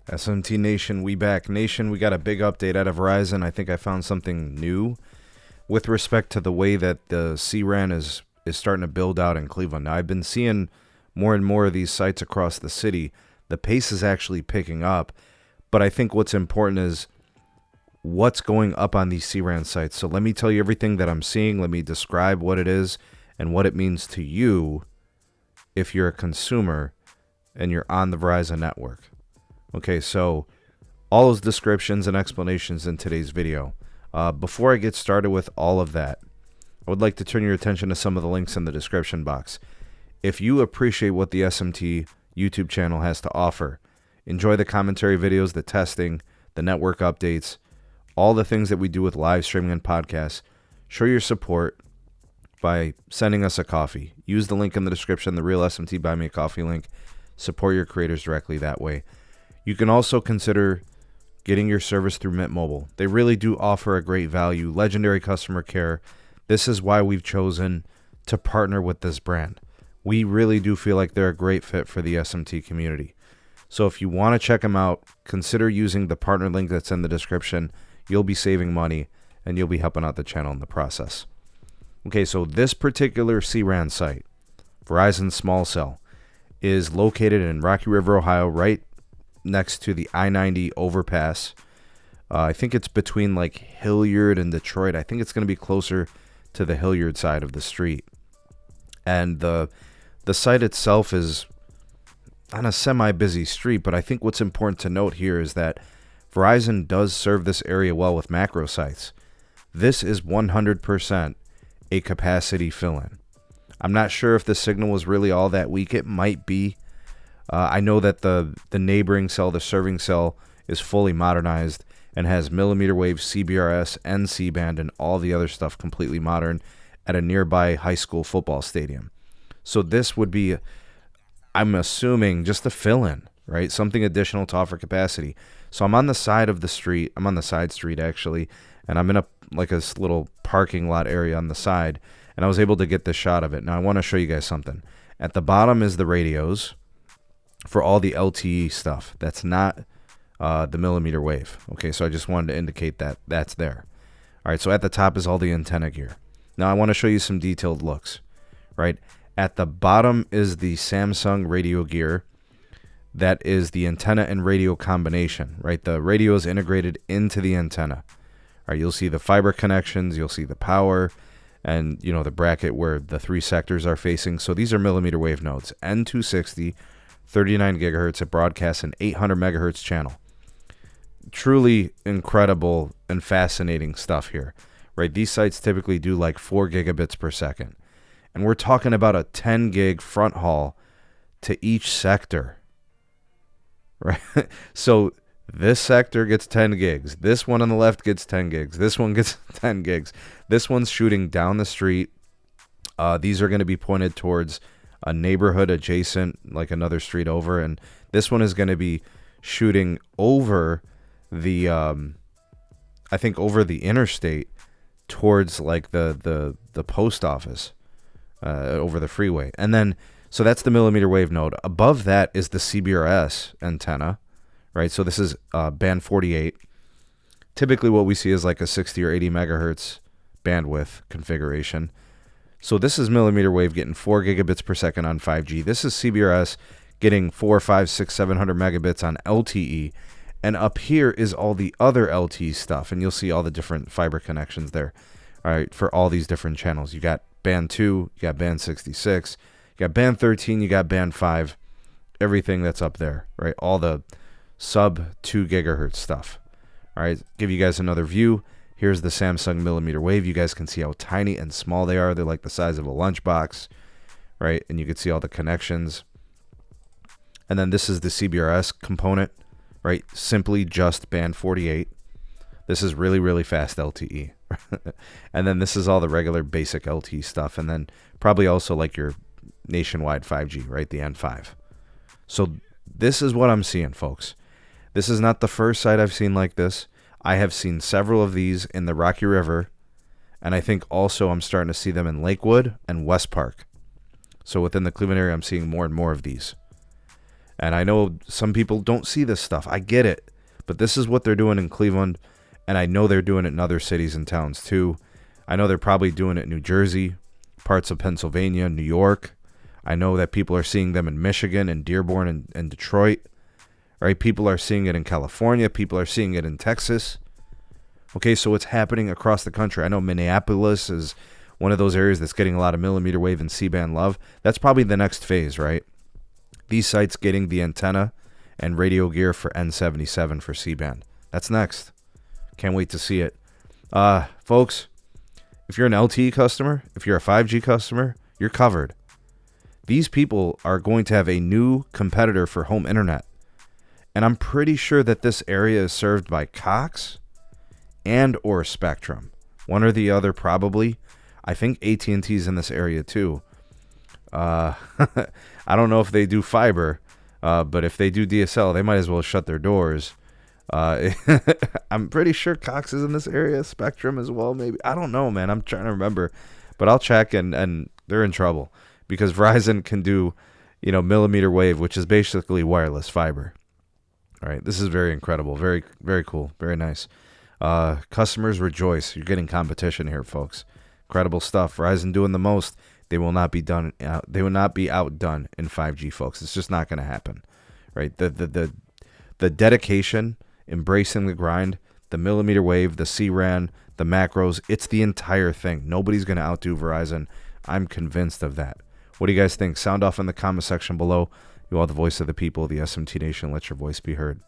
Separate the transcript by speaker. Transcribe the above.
Speaker 1: SMT Nation, we back. Nation, we got a big update out of Verizon. I think I found something new with respect to the way that the CRAN is starting to build out in Cleveland. Now, I've been seeing more and more of these sites across the city. The pace is actually picking up, but I think what's important is what's going up on these CRAN sites. So let me tell you everything that I'm seeing. Let me describe what it is and what it means to you if you're a consumer and you're on the Verizon network. Okay, so all those descriptions and explanations in today's video. Before I get started with all of that, I would like to turn your attention to some of the links in the description box. If you appreciate what the SMT YouTube channel has to offer, enjoy the commentary videos, the testing, the network updates, all the things that we do with live streaming and podcasts, show your support by sending us a coffee. Use the link in the description, the real SMT Buy Me a Coffee link. Support your creators directly that way. You can also consider getting your service through Mint Mobile. They really do offer a great value, legendary customer care. This is why we've chosen to partner with this brand. We really do feel like they're a great fit for the SMT community. So if you want to check them out, consider using the partner link that's in the description. You'll be saving money and you'll be helping out the channel in the process. Okay, so this particular CRAN site, Verizon Small Cell, is located in Rocky River, Ohio, right next to the I-90 overpass. I think it's between like Hilliard and Detroit. I think it's going to be closer to the Hilliard side of the street. And the site itself is on a semi-busy street, but I think what's important to note here is that Verizon does serve this area well with macro sites. This is 100% a capacity fill-in. I'm not sure if the signal was really all that weak. It might be. I know that the neighboring cell, the serving cell, is fully modernized and has mmWave, cbrs, and C-band, and all the other stuff completely modern at a nearby high school football stadium. So this would be, I'm assuming, just a fill-in, right? Something additional to offer capacity. So I'm on the side of the street. I'm on the side street, actually, and I'm in a little parking lot area on the side, and I was able to get this shot of it. Now, I want to show you guys something. At the bottom is the radios for all the LTE stuff. That's not the mmWave. Okay, so I just wanted to indicate that that's there. All right, so at the top is all the antenna gear. Now I want to show you some detailed looks. Right at the bottom is the Samsung radio gear. That is the antenna and radio combination. Right, the radio is integrated into the antenna. All right, you'll see the fiber connections. You'll see the power, and the bracket where the three sectors are facing. So these are mmWave nodes. N260. 39 gigahertz. It broadcasts an 800 megahertz channel. Truly incredible and fascinating stuff here, right? These sites typically do like 4 gigabits per second. And we're talking about a 10 gig front haul to each sector, right? So this sector gets 10 gigs. This one on the left gets 10 gigs. This one gets 10 gigs. This one's shooting down the street. These are going to be pointed towards a neighborhood adjacent, like another street over, and this one is going to be shooting over the I think over the interstate towards like the post office, over the freeway. And then so that's the mmWave node. Above that is the cbrs antenna, right? So this is band 48. Typically what we see is like a 60 or 80 megahertz bandwidth configuration. So this is mmWave getting 4 gigabits per second on 5G. This is CBRS getting 4, 5, 6, 700 megabits on LTE. And up here is all the other LTE stuff. And you'll see all the different fiber connections there. All right, for all these different channels. You got band 2, you got band 66, you got band 13, you got band 5. Everything that's up there, right? All the sub 2 gigahertz stuff. All right, give you guys another view. Here's the Samsung mmWave. You guys can see how tiny and small they are. They're like the size of a lunchbox, right? And you can see all the connections. And then this is the CBRS component, right? Simply just band 48. This is really, really fast LTE. And then this is all the regular basic LTE stuff. And then probably also like your nationwide 5G, right? The N5. So this is what I'm seeing, folks. This is not the first site I've seen like this. I have seen several of these in the Rocky River, and I think also I'm starting to see them in Lakewood and West Park. So within the Cleveland area, I'm seeing more and more of these. And I know some people don't see this stuff. I get it. But this is what they're doing in Cleveland. And I know they're doing it in other cities and towns too. I know they're probably doing it in New Jersey, parts of Pennsylvania, New York. I know that people are seeing them in Michigan and Dearborn and Detroit. Right? People are seeing it in California. People are seeing it in Texas. Okay, so it's happening across the country. I know Minneapolis is one of those areas that's getting a lot of millimeter wave and C-band love. That's probably the next phase, right? These sites getting the antenna and radio gear for N77 for C-band. That's next. Can't wait to see it. Folks, if you're an LTE customer, if you're a 5G customer, you're covered. These people are going to have a new competitor for home internet. And I'm pretty sure that this area is served by Cox and or Spectrum. One or the other probably. I think AT&T is in this area too. I don't know if they do fiber, but if they do DSL, they might as well shut their doors. I'm pretty sure Cox is in this area, Spectrum as well, maybe. I don't know, man. I'm trying to remember, but I'll check, and they're in trouble because Verizon can do, millimeter wave, which is basically wireless fiber. All right, this is very incredible, very, very cool, very nice. Customers rejoice. You're getting competition here, folks. Incredible stuff. Verizon doing the most. They will not be done. They will not be outdone in 5G, folks. It's just not going to happen, right? The dedication, embracing the grind, the millimeter wave, the C-RAN, the macros. It's the entire thing. Nobody's going to outdo Verizon. I'm convinced of that. What do you guys think? Sound off in the comment section below. You are the voice of the people, the SMT Nation. Let your voice be heard.